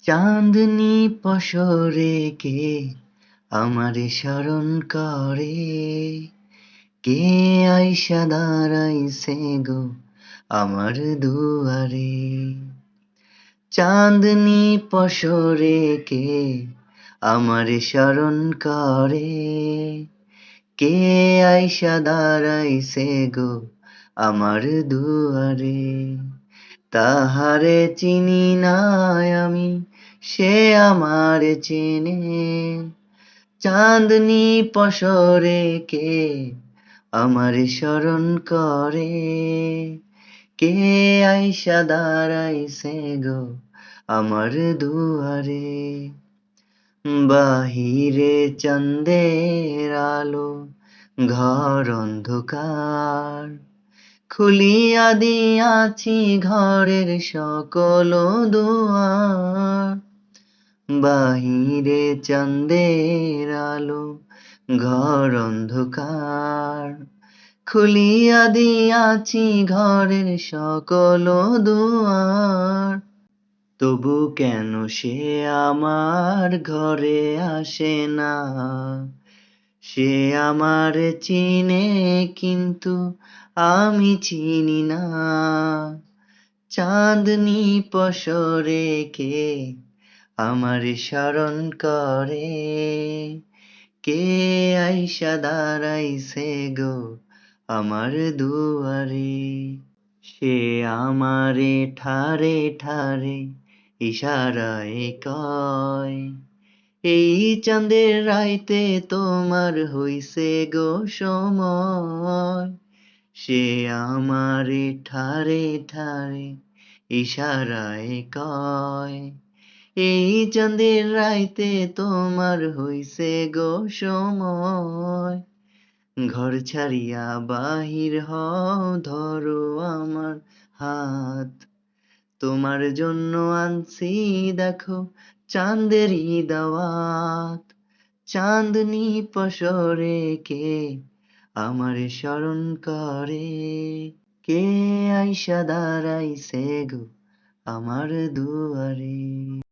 চাঁদনি পসরে কে আমারে স্মরণ করে, কে আইসা দাঁড়াইছে গো আমার দুয়ারে। চাঁদনি পসরে কে আমারে স্মরণ করে, কে আইসা দাঁড়াইছে গো আমার দুয়ারে। তাহারে চিনি নাই আমি, সে আমারে চেনে। চাঁদনি পসরে কে আমারে স্মরণ করে, কে আইসা দাঁড়াইছে গো আমার দুয়ারে। বাহিরে চাঁদের আলো, ঘর অন্ধকার, খুলিয়া দিয়াছি ঘরের সকল দুয়ার। বাহিরে চাঁদের আলো, ঘর অন্ধকার, খুলিয়া দিয়াছি ঘরের সকল দুয়ার। তবু কেন সে আমার ঘরে আসে না? সে আমার চিনে কিন্তু আমি চিনি না। চাঁদনি পসরে কে আমার স্মরণ করে, কে আইসা দাঁড়াইছে গো আমার দুয়ারে। সে আমারে ঠারে ঠারে ইশারায় কয়, এই চাঁদের রাইতে তোমার হইছে গো সময়। সে আমারে ঠারে ঠারে ইশারায় কয়, এই চাঁদের রাইতে তোমার হইছে গো সময়। ঘর ছাড়িয়া বাহির হও, ধরো আমার হাত, তোমার জন্য আনছি দেখো চাঁদেরই দাওয়াত। চাঁদনি পসরে কে আমার স্মরণ করে, কে আইসা দাঁড়াইছে গো আমার দুয়ারে।